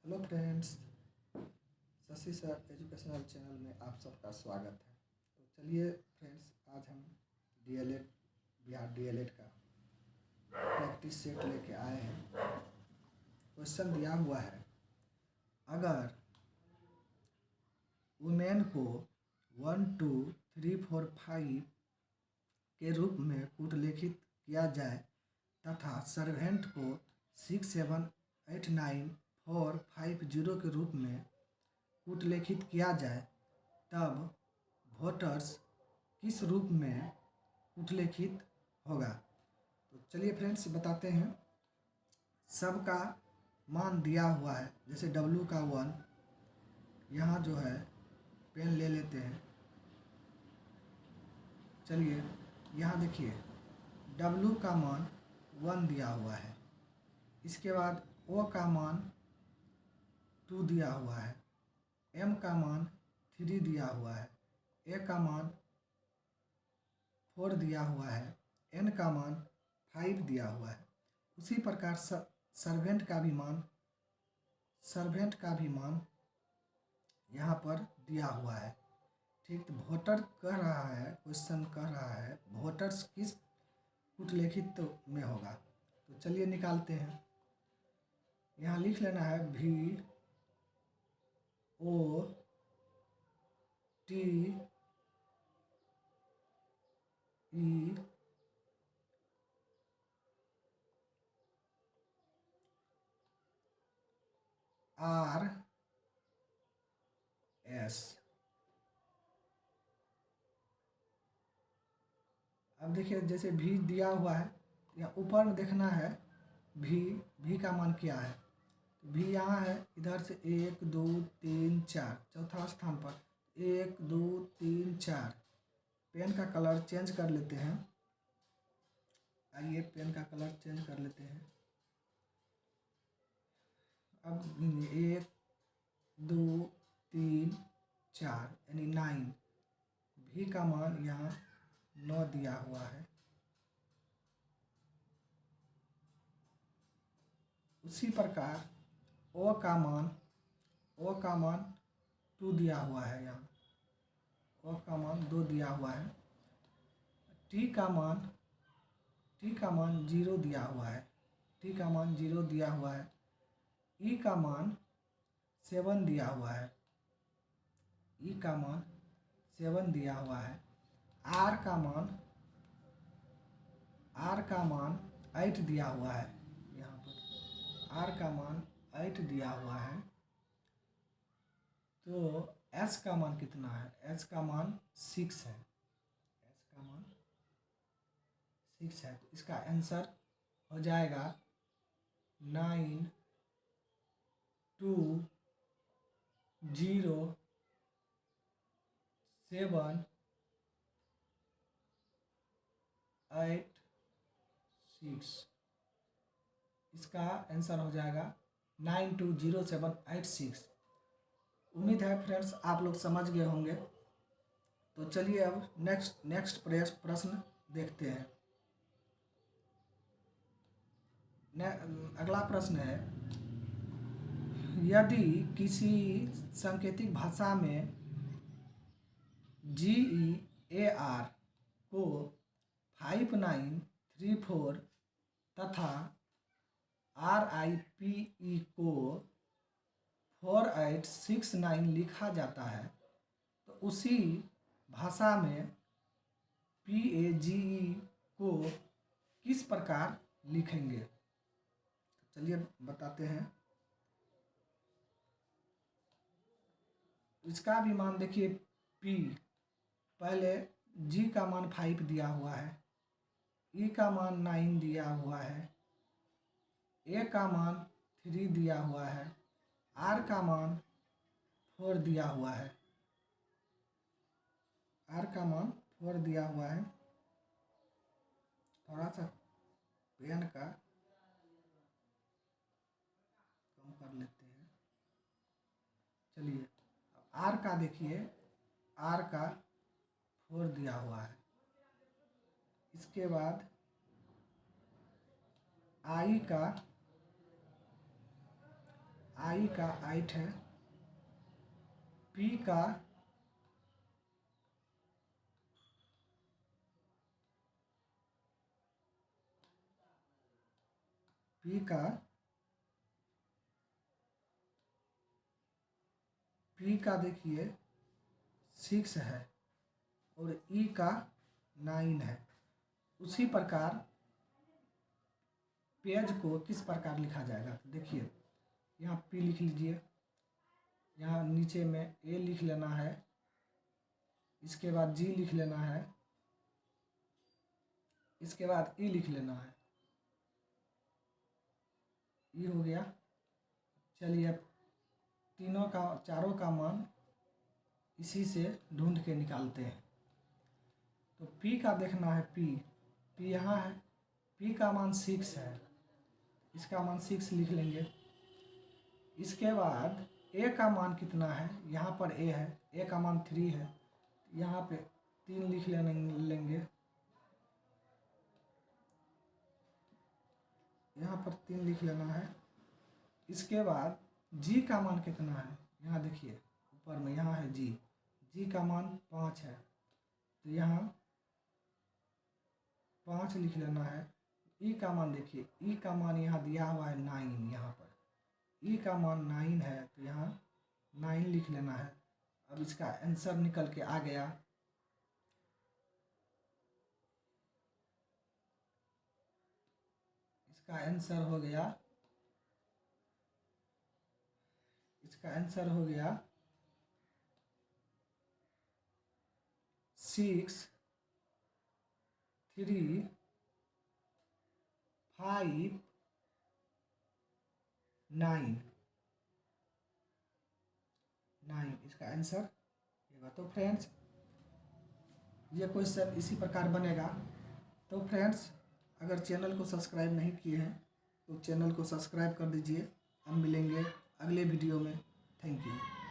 Hello friends, Shashi sir educational channel में आप सबका स्वागत है। तो चलिए फ्रेंड्स, आज हम डीएलएड बिहार डीएलएड का प्रैक्टिस सेट लेके आए हैं। क्वेश्चन दिया हुआ है, अगर वुमेन को 1 2 3 4 5 के रूप में कूटलेखित किया जाए तथा सर्वेंट को 6 7 8 9 4 5 0 के रूप में कूटलेखित किया जाए, तब वोटर्स किस रूप में कूटलेखित होगा। तो चलिए फ्रेंड्स बताते हैं। सबका मान दिया हुआ है, जैसे W का 1, यहाँ जो है पेन ले लेते हैं। चलिए यहाँ देखिए, W का मान 1 दिया हुआ है। इसके बाद O का मान 2 दिया हुआ है, M का मान 3 दिया हुआ है, A का मान 4 दिया हुआ है, N का मान 5 दिया हुआ है। उसी प्रकार सर्वेंट का भी मान यहाँ पर दिया हुआ है। ठीक, तो वोटर कह रहा है, क्वेश्चन कह रहा है वोटर्स किस कूटलेखित में होगा। तो चलिए निकालते हैं। यहाँ लिख लेना है VOTERS। अब देखिए, जैसे भी दिया हुआ है, यहाँ ऊपर में देखना है भी का मान क्या है। भी यहाँ है, इधर से 1 2 3 4, चौथा स्थान पर 1 2 3 4। पेन का कलर चेंज कर लेते हैं। आइए पेन का कलर चेंज कर लेते हैं। अब 1 2 3 4 यानी 9। भी का मान यहाँ 9 दिया हुआ है। उसी प्रकार ओ का मान 2 दिया हुआ है। यहाँ ओ का मान 2 दिया हुआ है। टी का मान 0 दिया हुआ है। टी का मान 0 दिया हुआ है। ई का मान 7 दिया हुआ है। ई का मान 7 दिया हुआ है। आर का मान 8 दिया हुआ है। यहाँ पर आर का मान 8 दिया हुआ है। तो एस का मान कितना है? एस का मान 6 है। एस का मान 6 है। तो इसका आंसर हो जाएगा 9 2 0 7 8 6। इसका आंसर हो जाएगा 920786। उम्मीद है फ्रेंड्स आप लोग समझ गए होंगे। तो चलिए अब नेक्स्ट प्रश्न देखते हैं। अगला प्रश्न है, यदि किसी सांकेतिक भाषा में GEAR को 5934 तथा RIPE को 4869 लिखा जाता है, तो उसी भाषा में PAGE को किस प्रकार लिखेंगे। तो चलिए बताते हैं। इसका भी मान देखिए, P पहले G का मान 5 दिया हुआ है, E का मान 9 दिया हुआ है, A का मान 3 दिया हुआ है, R का मान 4 दिया हुआ है। R का मान 4 दिया हुआ है। थोड़ा सा पेन का कम कर लेते हैं। चलिए R का देखिए, R का 4 दिया हुआ है। इसके बाद I का आई का 8 है, पी का पी का पी का देखिए 6 है और ई का 9 है। उसी प्रकार पेज को किस प्रकार लिखा जाएगा, देखिए यहाँ पी लिख लीजिए, यहाँ नीचे में ए लिख लेना है, इसके बाद जी लिख लेना है, इसके बाद ई लिख लेना है। ई हो गया। चलिए तीनों का चारों का मान इसी से ढूंढ के निकालते हैं। तो P का देखना है, P यहाँ है, P का मान 6 है, इसका मान 6 लिख लेंगे। इसके बाद A का मान कितना है, यहाँ पर A है, A का मान 3 है, यहाँ पे 3 लिख लेंगे, यहाँ पर 3 लिख लेना है। इसके बाद G का मान कितना है, यहाँ देखिए ऊपर में यहाँ है G का मान 5 है, तो यहाँ 5 लिख लेना है। E का मान देखिए, E का मान यहाँ दिया हुआ है 9, यहाँ पर E का मान 9 है, तो यहाँ 9 लिख लेना है। अब इसका आंसर निकल के आ गया। इसका आंसर हो गया 6 3 5 9 इसका आंसर होगा। तो फ्रेंड्स ये क्वेश्चन इसी प्रकार बनेगा। तो फ्रेंड्स अगर चैनल को सब्सक्राइब नहीं किए हैं तो चैनल को सब्सक्राइब कर दीजिए। हम मिलेंगे अगले वीडियो में। Thank you.